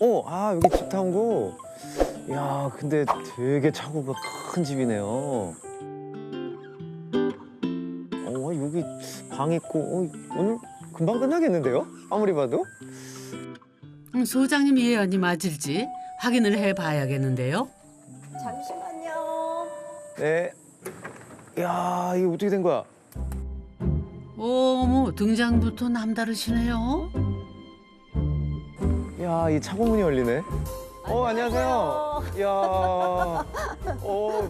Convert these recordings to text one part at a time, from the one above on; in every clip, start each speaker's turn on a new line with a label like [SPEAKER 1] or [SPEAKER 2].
[SPEAKER 1] 여기 집탐구. 야, 근데 되게 차고가 큰 집이네요. 여기 방 있고, 오늘 금방 끝나겠는데요? 아무리 봐도.
[SPEAKER 2] 소장님 예언이 맞을지 확인을 해봐야겠는데요.
[SPEAKER 3] 잠시만요.
[SPEAKER 1] 네. 야, 이게 어떻게 된 거야?
[SPEAKER 2] 어머, 등장부터 남다르시네요.
[SPEAKER 1] 야, 이 차고문이 열리네. 안녕하세요. 이야.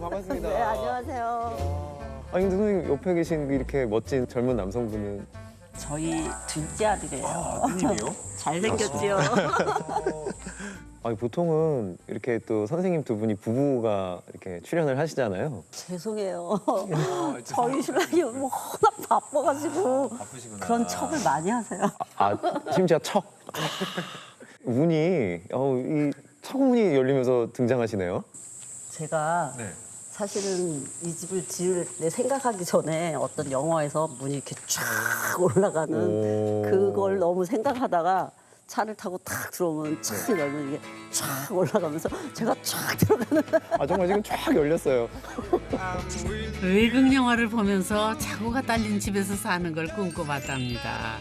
[SPEAKER 1] 반갑습니다.
[SPEAKER 3] 네, 안녕하세요.
[SPEAKER 1] 아니, 근데 선생님 옆에 계신 이렇게 멋진 젊은 남성분은
[SPEAKER 3] 저희 둘째 아들이에요.
[SPEAKER 1] 누님이요?
[SPEAKER 3] 잘생겼지요?
[SPEAKER 1] 아니, 보통은 이렇게 또 선생님 두 분이 부부가 이렇게 출연을 하시잖아요.
[SPEAKER 3] 죄송해요. 저희 신랑이 뭐 워낙 바빠가지고 그런 척을 많이 하세요.
[SPEAKER 1] 심지어 척. 문이, 이 차고문이 열리면서 등장하시네요.
[SPEAKER 3] 제가 사실은 이 집을 지을 때 생각하기 전에 어떤 영화에서 문이 이렇게 쫙 올라가는 그걸 너무 생각하다가 차를 타고 탁 들어오면 쫙 열면 이게 쫙 올라가면서 제가 쫙 들어가는.
[SPEAKER 1] 정말 지금 쫙 열렸어요.
[SPEAKER 2] 외국 영화를 보면서 차고가 딸린 집에서 사는 걸 꿈꿔봤답니다.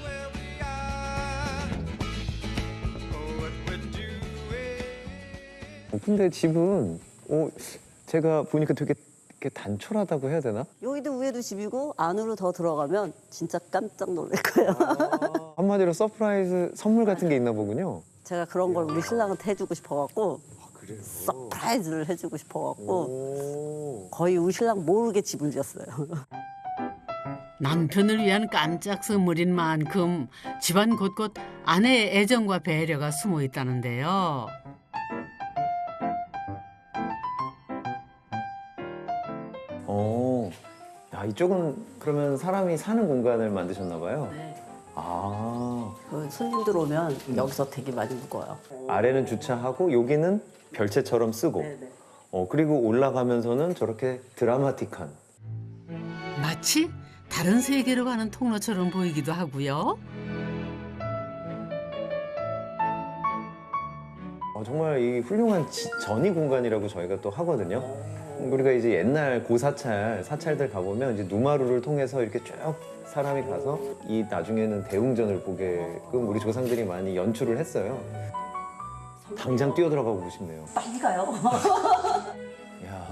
[SPEAKER 1] 근데 집은 제가 보니까 되게 이렇게 단촐하다고 해야 되나?
[SPEAKER 3] 여기도 위에도 집이고 안으로 더 들어가면 진짜 깜짝 놀랄 거예요.
[SPEAKER 1] 한마디로 서프라이즈 선물 같은 게 있나 보군요.
[SPEAKER 3] 제가 그런 걸 우리 신랑한테 해주고 싶어갖고 서프라이즈를 해주고 싶어갖고 거의 우리 신랑 모르게 집을 지었어요.
[SPEAKER 2] 남편을 위한 깜짝 선물인 만큼 집안 곳곳 아내의 애정과 배려가 숨어 있다는데요.
[SPEAKER 1] 야, 이쪽은 그러면 사람이 사는 공간을 만드셨나 봐요.
[SPEAKER 3] 네.
[SPEAKER 1] 아,
[SPEAKER 3] 손님들 오면 여기서 되게 많이 묵어요.
[SPEAKER 1] 아래는 주차하고 여기는 별채처럼 쓰고.
[SPEAKER 3] 네네.
[SPEAKER 1] 그리고 올라가면서는 저렇게 드라마틱한.
[SPEAKER 2] 마치 다른 세계로 가는 통로처럼 보이기도 하고요.
[SPEAKER 1] 정말 이 훌륭한 전이 공간이라고 저희가 또 하거든요. 우리가 이제 옛날 사찰들 가보면 이제 누마루를 통해서 이렇게 쭉 사람이 가서 이 나중에는 대웅전을 보게끔 우리 조상들이 많이 연출을 했어요. 당장 뛰어들어가 보고 싶네요.
[SPEAKER 3] 빨리 가요.
[SPEAKER 1] 이야,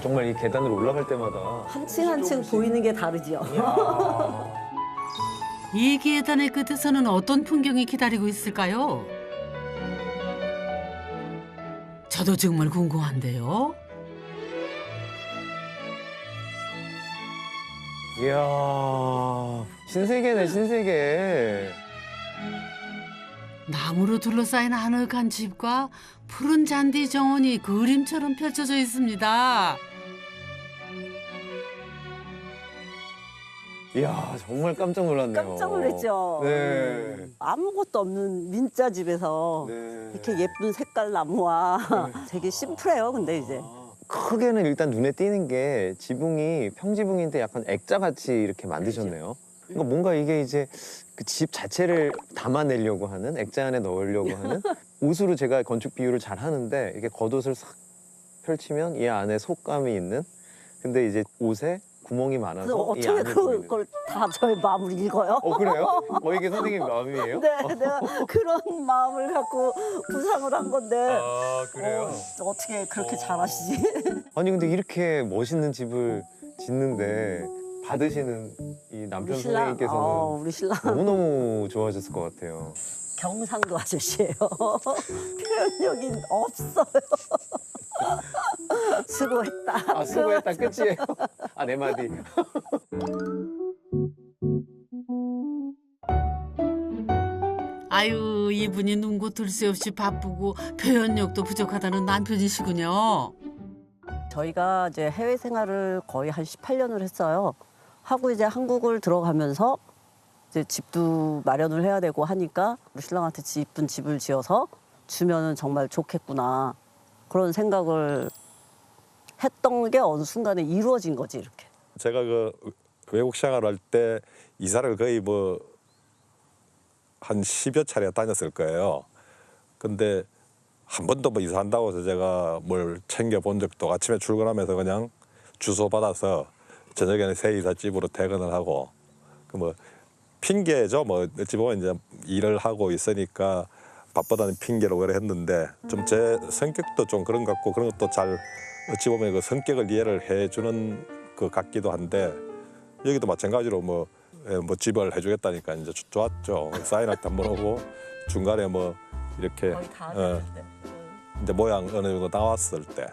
[SPEAKER 1] 정말 이 계단을 올라갈 때마다
[SPEAKER 3] 한층 한층 보이는 게 다르죠.
[SPEAKER 2] 이 계단의 끝에서는 어떤 풍경이 기다리고 있을까요? 저도 정말 궁금한데요.
[SPEAKER 1] 이야, 신세계네, 신세계.
[SPEAKER 2] 나무로 둘러싸인 아늑한 집과 푸른 잔디 정원이 그림처럼 펼쳐져 있습니다.
[SPEAKER 1] 이야, 정말 깜짝 놀랐네요.
[SPEAKER 3] 깜짝 놀랐죠.
[SPEAKER 1] 네.
[SPEAKER 3] 아무것도 없는 민자 집에서
[SPEAKER 1] 네.
[SPEAKER 3] 이렇게 예쁜 색깔 나무와 되게 심플해요. 근데 이제
[SPEAKER 1] 크게는 일단 눈에 띄는 게 지붕이 평지붕인데 약간 액자같이 이렇게 만드셨네요. 그러니까 뭔가 이게 이제 그 집 자체를 담아내려고 하는, 액자 안에 넣으려고 하는. 옷으로 제가 건축 비유를 잘 하는데 이렇게 겉옷을 싹 펼치면 이 안에 속감이 있는, 근데 이제 옷에 구멍이
[SPEAKER 3] 그래서
[SPEAKER 1] 많아서 이
[SPEAKER 3] 어떻게
[SPEAKER 1] 안에 보이는.
[SPEAKER 3] 그걸 다 저의 마음을 읽어요?
[SPEAKER 1] 그래요? 이게 선생님 마음이에요?
[SPEAKER 3] 네, 내가 그런 마음을 갖고 구상을 한 건데 어떻게 그렇게 잘하시지?
[SPEAKER 1] 아니 근데 이렇게 멋있는 집을 짓는데 받으시는 이 남편 선생님께서는
[SPEAKER 3] 우리 신랑
[SPEAKER 1] 너무너무 좋아하셨을 것 같아요.
[SPEAKER 3] 경상도 아저씨예요. 표현력이 없어요. 수고했다.
[SPEAKER 1] 수고했다 끝이에요. 네 마디.
[SPEAKER 2] 아유, 이분이 눈고 들 새 없이 바쁘고 표현력도 부족하다는 남편이시군요.
[SPEAKER 3] 저희가 이제 해외 생활을 거의 한 18년을 했어요. 하고 이제 한국을 들어가면서 이제 집도 마련을 해야 되고 하니까 우리 신랑한테 이쁜 집을 지어서 주면은 정말 좋겠구나. 그런 생각을 했던 게 어느 순간에 이루어진 거지, 이렇게.
[SPEAKER 4] 제가 그 외국 생활할 때 이사를 거의 뭐 한 10여 차례 다녔을 거예요. 근데 한 번도 뭐 이사한다고 해서 제가 뭘 챙겨본 적도 아침에 출근하면서 그냥 주소 받아서 저녁에는 새 이삿집으로 퇴근을 하고 그 뭐 핑계죠. 뭐 어찌 보면 이제 일을 하고 있으니까 바쁘다는 핑계로 그래 했는데 좀 제 성격도 좀 그런 것 같고 그런 것도 잘 어찌 보면 그 성격을 이해를 해주는 것 같기도 한데 여기도 마찬가지로 뭐 집을 해주겠다니까 이제 좋았죠. 사인할 때 한번 오고 중간에 뭐 이렇게
[SPEAKER 3] 거의 다 됐을 때.
[SPEAKER 4] 이제 모양 어느 정도 나왔을 때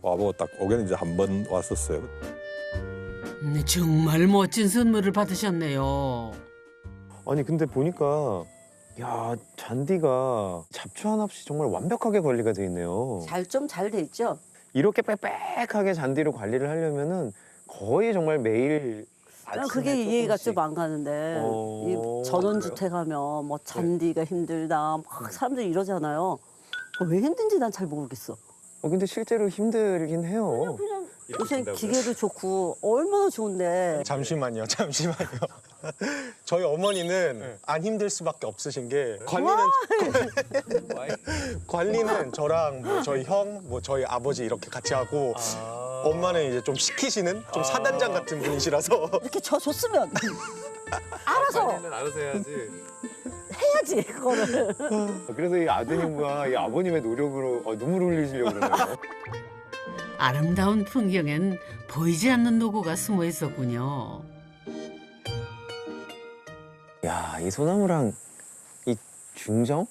[SPEAKER 4] 와보고 딱 오긴 이제 한 번 왔었어요.
[SPEAKER 2] 정말 멋진 선물을 받으셨네요.
[SPEAKER 1] 아니 근데 보니까 야 잔디가 잡초 하나 없이 정말 완벽하게 관리가 돼 있네요.
[SPEAKER 3] 잘 돼 있죠?
[SPEAKER 1] 이렇게 빽빽하게 잔디로 관리를 하려면은 거의 정말 매일 아침에
[SPEAKER 3] 그게 이해가
[SPEAKER 1] 조금씩.
[SPEAKER 3] 좀 안 가는데
[SPEAKER 1] 어,
[SPEAKER 3] 이 전원주택 하면 뭐 잔디가 힘들다 막 사람들이 이러잖아요. 왜 힘든지 난 잘 모르겠어.
[SPEAKER 1] 근데 실제로 힘들긴 해요.
[SPEAKER 3] 그냥 요새 기계도 좋고 얼마나 좋은데.
[SPEAKER 5] 잠시만요. 저희 어머니는 안 힘들 수밖에 없으신 게 관리는 저랑 뭐 저희 형, 뭐 저희 아버지 이렇게 같이 하고 엄마는 이제 좀 시키시는 좀 사단장 같은 분이시라서
[SPEAKER 3] 이렇게 줬으면 알아서
[SPEAKER 1] 해야지.
[SPEAKER 3] 해야지 그거를.
[SPEAKER 1] 그래서 이 아드님과 이 아버님의 노력으로 눈물 흘리시려고 그러네요.
[SPEAKER 2] 아름다운 풍경엔 보이지 않는 노고가 숨어 있었군요.
[SPEAKER 1] 야, 이 소나무랑 이 중정?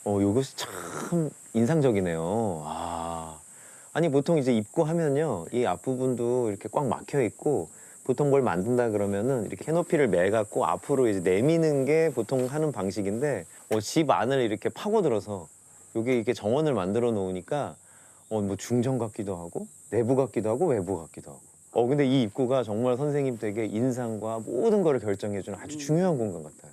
[SPEAKER 1] 이것이 참 인상적이네요. 아니 보통 이제 입구하면요, 이 앞부분도 이렇게 꽉 막혀 있고 보통 뭘 만든다 그러면은 이렇게 캐노피를 매갖고 앞으로 이제 내미는 게 보통 하는 방식인데 집 안을 이렇게 파고들어서 여기 이렇게 정원을 만들어 놓으니까 뭐 중정 같기도 하고 내부 같기도 하고 외부 같기도 하고. 근데 이 입구가 정말 선생님 댁의 인상과 모든 거를 결정해주는 아주 중요한 공간 같아요.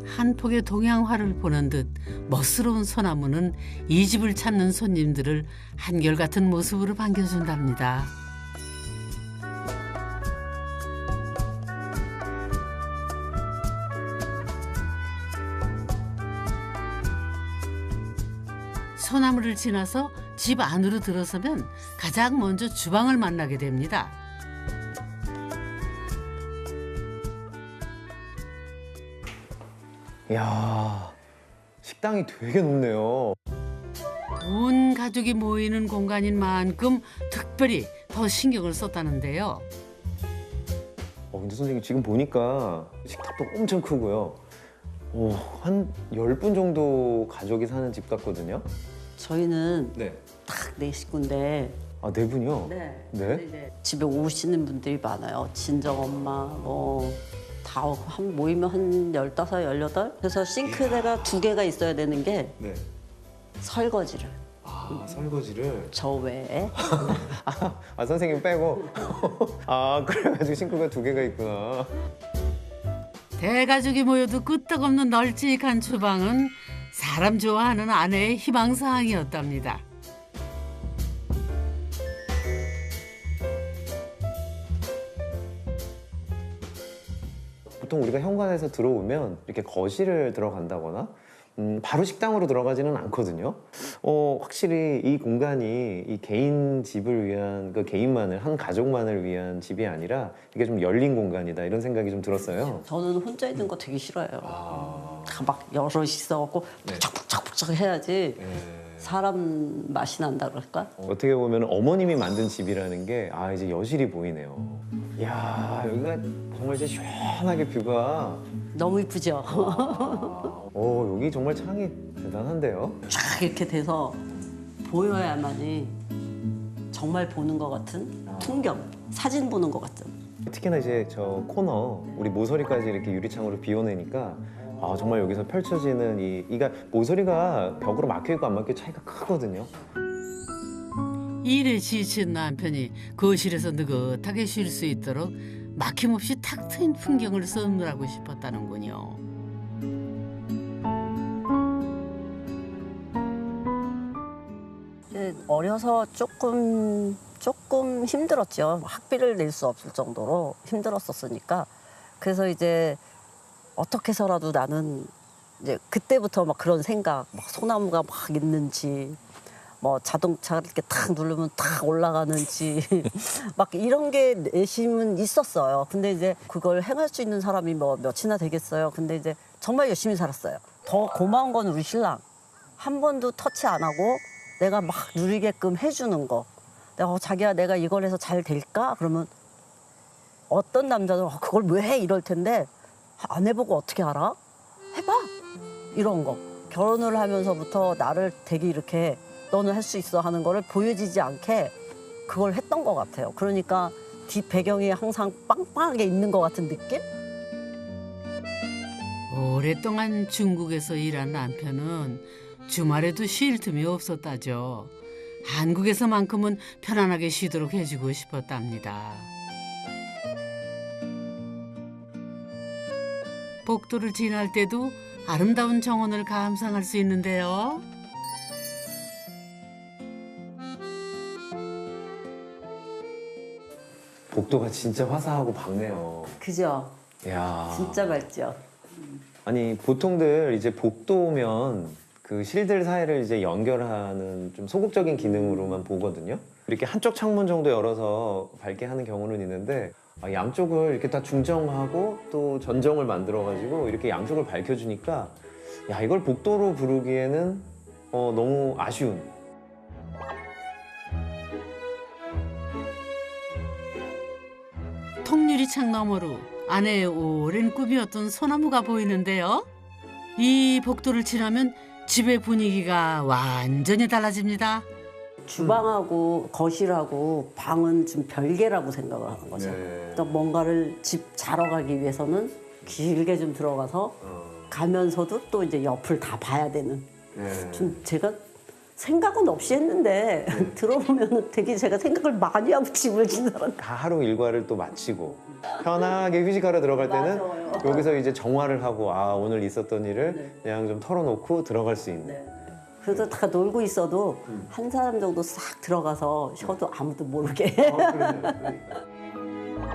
[SPEAKER 2] 한 폭의 동양화를 보는 듯 멋스러운 소나무는 이 집을 찾는 손님들을 한결같은 모습으로 반겨준답니다. 소나무를 지나서 집 안으로 들어서면 가장 먼저 주방을 만나게 됩니다.
[SPEAKER 1] 이야, 식당이 되게 높네요.
[SPEAKER 2] 온 가족이 모이는 공간인 만큼 특별히 더 신경을 썼다는데요.
[SPEAKER 1] 근데 선생님 지금 보니까 식탁도 엄청 크고요. 한 10분 정도 가족이 사는 집 같거든요.
[SPEAKER 3] 저희는
[SPEAKER 1] 네.
[SPEAKER 3] 딱 4식구인데
[SPEAKER 1] 네 분이요?
[SPEAKER 3] 네. 집에 오시는 분들이 많아요. 친정 엄마 다 모이면 한 15, 18? 그래서 싱크대가 2개가 있어야 되는 게
[SPEAKER 1] 네.
[SPEAKER 3] 설거지를
[SPEAKER 1] 설거지를.
[SPEAKER 3] 저 외에
[SPEAKER 1] 선생님 빼고. 그래가지고 싱크가 2개가 있구나.
[SPEAKER 2] 대가족이 모여도 끄떡없는 널찍한 주방은 사람 좋아하는 아내의 희망사항이었답니다.
[SPEAKER 1] 보통 우리가 현관에서 들어오면 이렇게 거실을 들어간다거나 바로 식당으로 들어가지는 않거든요. 확실히 이 공간이 이 개인 집을 위한 그 개인만을 한 가족만을 위한 집이 아니라 이게 좀 열린 공간이다 이런 생각이 좀 들었어요.
[SPEAKER 3] 저는 혼자 있는 거 되게 싫어해요. 다 막 여럿이 있어갖고 북적북적 해야지 사람 맛이 난다 그럴까?
[SPEAKER 1] 어떻게 보면 어머님이 만든 집이라는 게 이제 여실히 보이네요. 이야, 여기가 정말 이제 시원하게 뷰가.
[SPEAKER 3] 너무 이쁘죠?
[SPEAKER 1] 여기 정말 창이 대단한데요.
[SPEAKER 3] 쫙 이렇게 돼서 보여야만이 정말 보는 것 같은 풍경, 사진 보는 것 같은.
[SPEAKER 1] 특히나 이제 저 코너 우리 모서리까지 이렇게 유리창으로 비워내니까 정말 여기서 펼쳐지는 그러니까 모서리가 벽으로 막혀 있고 안 막혀 차이가 크거든요.
[SPEAKER 2] 일에 지친 남편이 거실에서 느긋하게 쉴 수 있도록 막힘없이 탁 트인 풍경을 선물하고 싶었다는군요.
[SPEAKER 3] 어려서 조금 힘들었죠. 학비를 낼 수 없을 정도로 힘들었었으니까. 그래서 이제 어떻게 해서라도 나는 이제 그때부터 막 그런 생각, 막 소나무가 막 있는지, 뭐 자동차 이렇게 탁 누르면 탁 올라가는지 막 이런 게 내심은 있었어요. 근데 이제 그걸 행할 수 있는 사람이 뭐 몇이나 되겠어요. 근데 이제 정말 열심히 살았어요. 더 고마운 건 우리 신랑. 한 번도 터치 안 하고 내가 막 누리게끔 해주는 거. 내가 자기야 내가 이걸 해서 잘 될까? 그러면 어떤 남자는 그걸 왜 해? 이럴 텐데 안 해보고 어떻게 알아? 해봐. 이런 거. 결혼을 하면서부터 나를 되게 이렇게 너는 할 수 있어 하는 거를 보여지지 않게 그걸 했던 것 같아요. 그러니까 뒷 배경이 항상 빵빵하게 있는 것 같은 느낌?
[SPEAKER 2] 오랫동안 중국에서 일한 남편은 주말에도 쉴 틈이 없었다죠. 한국에서만큼은 편안하게 쉬도록 해주고 싶었답니다. 복도를 지날 때도 아름다운 정원을 감상할 수 있는데요.
[SPEAKER 1] 복도가 진짜 화사하고 밝네요.
[SPEAKER 3] 그죠?
[SPEAKER 1] 야.
[SPEAKER 3] 진짜 밝죠?
[SPEAKER 1] 아니 보통들 이제 복도면 그 실들 사이를 이제 연결하는 좀 소극적인 기능으로만 보거든요. 이렇게 한쪽 창문 정도 열어서 밝게 하는 경우는 있는데 양쪽을 이렇게 다 중정하고 또 전정을 만들어가지고 이렇게 양쪽을 밝혀주니까 야 이걸 복도로 부르기에는 너무 아쉬운.
[SPEAKER 2] 통유리 창 너머로 아내의 오랜 꿈이었던 소나무가 보이는데요. 이 복도를 지나면 집의 분위기가 완전히 달라집니다.
[SPEAKER 3] 주방하고 거실하고 방은 좀 별개라고 생각을 하는 거죠.
[SPEAKER 1] 네.
[SPEAKER 3] 또 뭔가를 집 자러 가기 위해서는 길게 좀 들어가서 가면서도 또 이제 옆을 다 봐야 되는. 좀 제가 생각은 없이 했는데 들어보면 되게 제가 생각을 많이 하고 집을 지나는.
[SPEAKER 1] 다 하루 일과를 또 마치고 편하게 휴식하러 들어갈 때는
[SPEAKER 3] 맞아요.
[SPEAKER 1] 여기서 이제 정화를 하고 오늘 있었던 일을
[SPEAKER 3] 네.
[SPEAKER 1] 그냥 좀 털어놓고 들어갈 수 있는.
[SPEAKER 3] 그래서 다 놀고 있어도 한 사람 정도 싹 들어가서 쉬어도 아무도 모르게.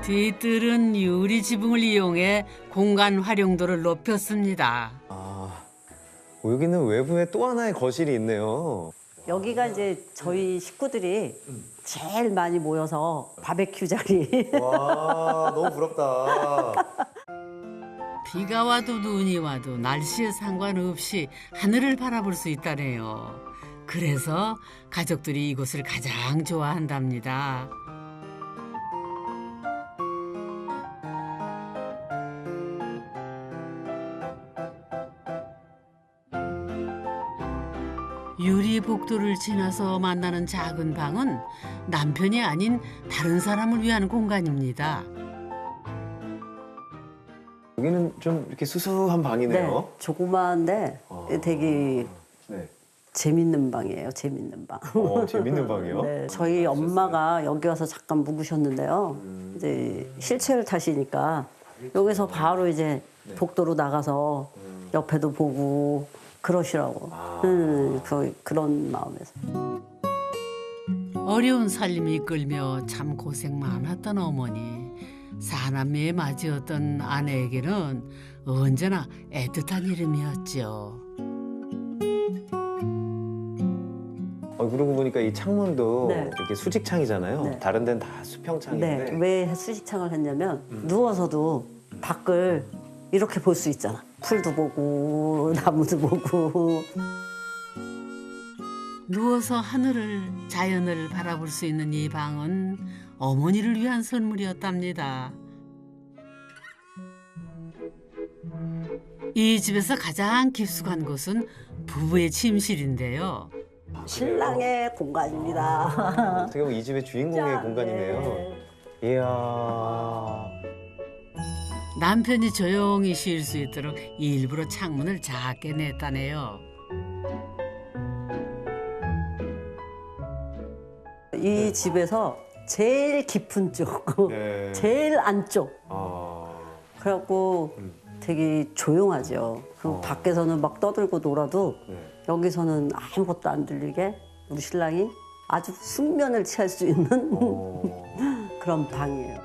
[SPEAKER 2] 뒤뜰은 유리 지붕을 이용해 공간 활용도를 높였습니다.
[SPEAKER 1] 여기는 외부에 또 하나의 거실이 있네요.
[SPEAKER 3] 여기가 이제 저희 식구들이 제일 많이 모여서 바베큐 자리.
[SPEAKER 1] 와 너무 부럽다.
[SPEAKER 2] 비가 와도 눈이 와도 날씨에 상관없이 하늘을 바라볼 수 있다네요. 그래서 가족들이 이곳을 가장 좋아한답니다. 유리 복도를 지나서 만나는 작은 방은 남편이 아닌 다른 사람을 위한 공간입니다.
[SPEAKER 1] 여기는 좀 이렇게 수수한 방이네요.
[SPEAKER 3] 네, 조그마한데 되게
[SPEAKER 1] 네.
[SPEAKER 3] 재밌는 방이에요. 재밌는 방.
[SPEAKER 1] 재밌는 방이요?
[SPEAKER 3] 네, 저희 엄마가 여기 와서 잠깐 묵으셨는데요. 이제 휠체어를 타시니까 여기서 바로 이제 복도로 나가서 옆에도 보고 그러시라고. 그런 마음에서.
[SPEAKER 2] 어려운 삶을 이끌며 참 고생 많았던 어머니. 사남매에 맞이었던 아내에게는 언제나 애틋한 이름이었죠.
[SPEAKER 1] 그러고 보니까 이 창문도
[SPEAKER 3] 네.
[SPEAKER 1] 이렇게 수직창이잖아요.
[SPEAKER 3] 네.
[SPEAKER 1] 다른 데는 다 수평창인데.
[SPEAKER 3] 네, 왜 수직창을 했냐면 누워서도 밖을 이렇게 볼 수 있잖아. 풀도 보고 나무도 보고.
[SPEAKER 2] 누워서 하늘을, 자연을 바라볼 수 있는 이 방은 어머니를 위한 선물이었답니다. 이 집에서 가장 깊숙한 곳은 부부의 침실인데요.
[SPEAKER 3] 신랑의 공간입니다.
[SPEAKER 1] 어떻게 보면 이 집의 주인공의 공간이네요. 이야.
[SPEAKER 2] 남편이 조용히 쉴 수 있도록 일부러 창문을 작게 냈다네요.
[SPEAKER 3] 이 집에서 제일 깊은 쪽,
[SPEAKER 1] 네.
[SPEAKER 3] 제일 안쪽.
[SPEAKER 1] 아.
[SPEAKER 3] 그래갖고 되게 조용하죠. 그리고 밖에서는 막 떠들고 놀아도
[SPEAKER 1] 네.
[SPEAKER 3] 여기서는 아무것도 안 들리게 우리 신랑이 아주 숙면을 취할 수 있는 그런 방이에요.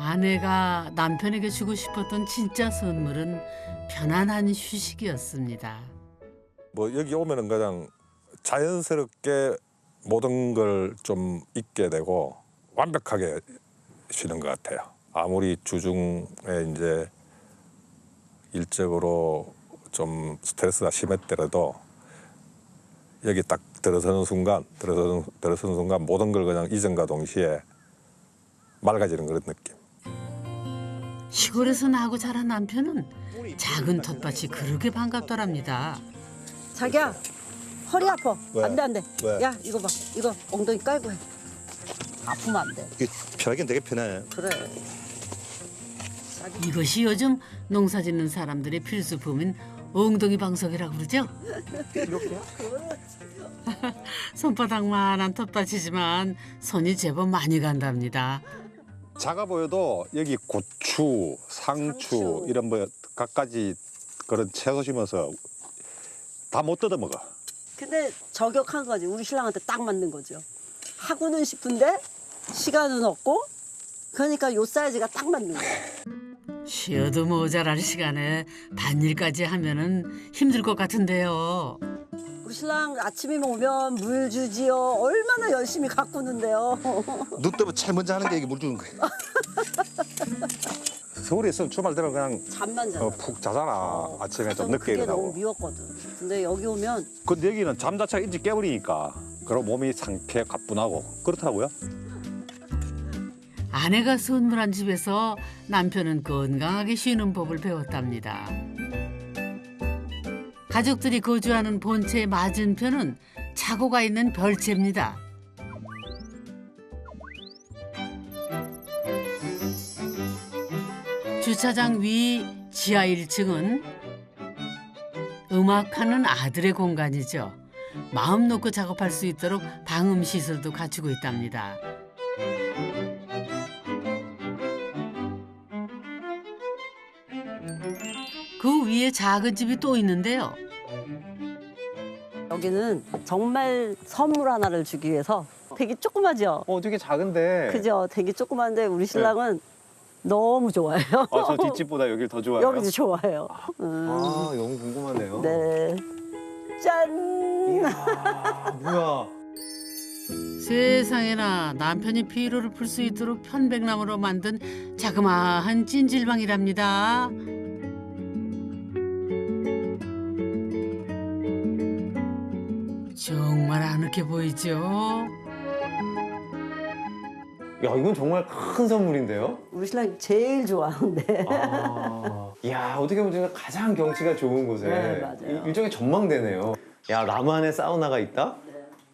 [SPEAKER 2] 아내가 남편에게 주고 싶었던 진짜 선물은 편안한 휴식이었습니다.
[SPEAKER 4] 뭐 여기 오면은 그냥 자연스럽게 모든 걸 좀 잊게 되고 완벽하게 쉬는 것 같아요. 아무리 주중에 이제 일적으로 좀 스트레스가 심했더라도 여기 딱 들어서는 순간 모든 걸 그냥 이전과 동시에 맑아지는 그런 느낌.
[SPEAKER 2] 시골에서 나고 자란 남편은 작은 텃밭이 그렇게 반갑더랍니다.
[SPEAKER 3] 자기야, 허리 아파.
[SPEAKER 5] 왜?
[SPEAKER 3] 안 돼, 안 돼.
[SPEAKER 5] 왜?
[SPEAKER 3] 야, 이거 봐. 이거 엉덩이 깔고 해. 아프면 안 돼.
[SPEAKER 5] 이게 편하긴 되게 편해.
[SPEAKER 3] 그래.
[SPEAKER 2] 이것이 요즘 농사 짓는 사람들의 필수품인 엉덩이 방석이라고 그러죠?
[SPEAKER 5] 이렇게요?
[SPEAKER 2] 손바닥만한 텃밭이지만 손이 제법 많이 간답니다.
[SPEAKER 4] 작아 보여도 여기 고추, 상추 이런 뭐 갖가지 그런 채소 심어서 다 못 뜯어 먹어.
[SPEAKER 3] 근데 저격한 거지. 우리 신랑한테 딱 맞는 거죠. 하고는 싶은데 시간은 없고 그러니까 요 사이즈가 딱 맞는 거야.
[SPEAKER 2] 쉬어도 모자랄 시간에 밭일까지 하면은 힘들 것 같은데요.
[SPEAKER 3] 우리 신랑 아침이면 오면 물 주지요. 얼마나 열심히 가꾸는데요.
[SPEAKER 5] 눈 뜨면 제일 먼저 하는 게 이게 물 주는 거예요.
[SPEAKER 4] 서울에 있으면 주말 되면 그냥
[SPEAKER 3] 잠만 자.
[SPEAKER 4] 푹 자잖아. 아침에 좀 늦게
[SPEAKER 3] 그게 너무
[SPEAKER 4] 일어나고.
[SPEAKER 3] 미웠거든. 근데 여기 오면
[SPEAKER 4] 근데 여기는 잠 자체가 일찍 깨버리니까 그럼 몸이 상쾌 가뿐하고 그렇더라고요.
[SPEAKER 2] 아내가 선물한 집에서 남편은 건강하게 쉬는 법을 배웠답니다. 가족들이 거주하는 본체 맞은편은 차고가 있는 별채입니다. 주차장 위 지하 1층은 음악하는 아들의 공간이죠. 마음 놓고 작업할 수 있도록 방음 시설도 갖추고 있답니다. 그 위에 작은 집이 또 있는데요.
[SPEAKER 3] 여기는 정말 선물 하나를 주기 위해서 되게 조그마죠.
[SPEAKER 1] 되게 작은데.
[SPEAKER 3] 그죠? 되게 조그만데 우리 신랑은 너무 좋아해요.
[SPEAKER 1] 저 뒷집보다 여길 더 좋아해요.
[SPEAKER 3] 여기도 좋아해요.
[SPEAKER 1] 너무 궁금하네요.
[SPEAKER 3] 네. 짠!
[SPEAKER 1] 이야, 뭐야.
[SPEAKER 2] 세상에나 남편이 피로를 풀 수 있도록 편백나무로 만든 자그마한 찜질방이랍니다. 정말 아늑해 보이죠?
[SPEAKER 1] 야, 이건 정말 큰 선물인데요?
[SPEAKER 3] 우리 신랑이 제일 좋아하는데.
[SPEAKER 1] 이야, 어떻게 보면 제가 가장 경치가 좋은 곳에
[SPEAKER 3] 네, 맞아요.
[SPEAKER 1] 일종의 전망대네요. 야, 나만의 사우나가 있다?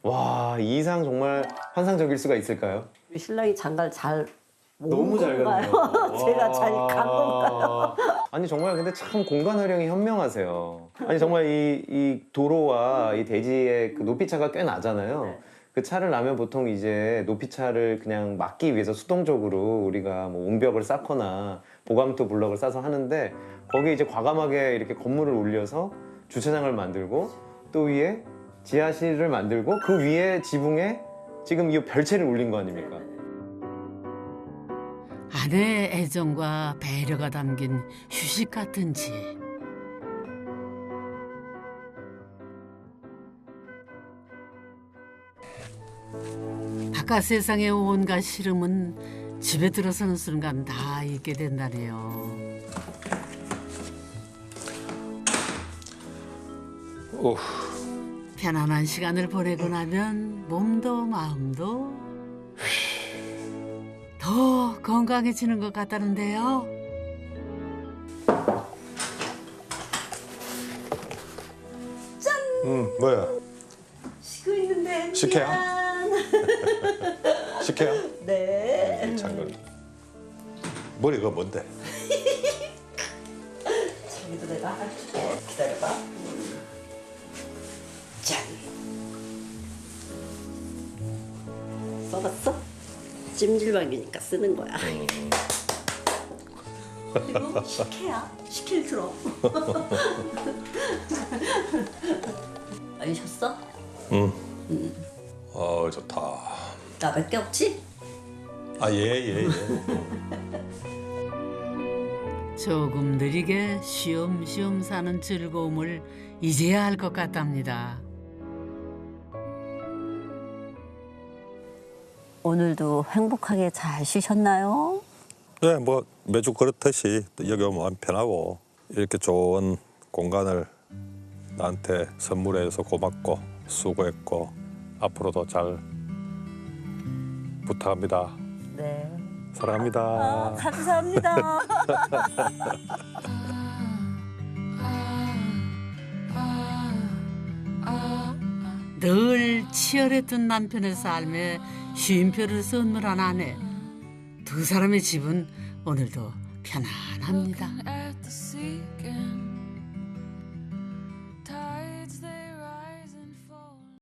[SPEAKER 1] 와, 이 이상 정말 환상적일 수가 있을까요?
[SPEAKER 3] 우리 신랑이 장가를 잘
[SPEAKER 1] 너무 잘
[SPEAKER 3] 가요.
[SPEAKER 1] 갔네요.
[SPEAKER 3] 제가 잘 간 건가요?
[SPEAKER 1] 아니 정말 근데 참 공간 활용이 현명하세요. 아니 정말 이 도로와 이 대지의 그 높이차가 꽤 나잖아요.
[SPEAKER 3] 네.
[SPEAKER 1] 그 차를 나면 보통 이제 높이차를 그냥 막기 위해서 수동적으로 우리가 뭐 옹벽을 쌓거나 보강토 블럭을 싸서 하는데 거기에 이제 과감하게 이렇게 건물을 올려서 주차장을 만들고 또 위에 지하실을 만들고 그 위에 지붕에 지금 이 별채를 올린 거 아닙니까?
[SPEAKER 2] 아내의 애정과 배려가 담긴 휴식 같은 집. 바깥 세상의 온갖 시름은 집에 들어서는 순간 다 잊게 된다네요. 편안한 시간을 보내고 나면 몸도 마음도 더 건강해지는 것 같다는데요.
[SPEAKER 4] 뭐야?
[SPEAKER 3] 쉬고 있는데.
[SPEAKER 4] 식혜야?
[SPEAKER 3] 미안.
[SPEAKER 4] 식혜야?
[SPEAKER 3] 네.
[SPEAKER 4] 장군. 머리가 뭔데?
[SPEAKER 3] 자기도 내가 해줄게. 기다려봐. 짠. 써봤어? 찜질방이니까 쓰는 거야. 그리고 식혜야. 식혜를 들어. 많이 쉬었어?
[SPEAKER 4] 좋다.
[SPEAKER 3] 나밖에 없지?
[SPEAKER 4] 아, 예.
[SPEAKER 2] 조금 느리게 쉬엄쉬엄 사는 즐거움을 이제야 알 것 같답니다.
[SPEAKER 3] 오늘도 행복하게 잘 쉬셨나요?
[SPEAKER 4] 네, 뭐 매주 그렇듯이 여기 오면 마음 편하고 이렇게 좋은 공간을 나한테 선물해줘서 고맙고 수고했고 앞으로도 잘 부탁합니다.
[SPEAKER 3] 네.
[SPEAKER 4] 사랑합니다.
[SPEAKER 3] 감사합니다.
[SPEAKER 2] 늘 치열했던 남편의 삶에 쉼표를 선물한 아내. 두 사람의 집은 오늘도 편안합니다.
[SPEAKER 6] Looking at the sea,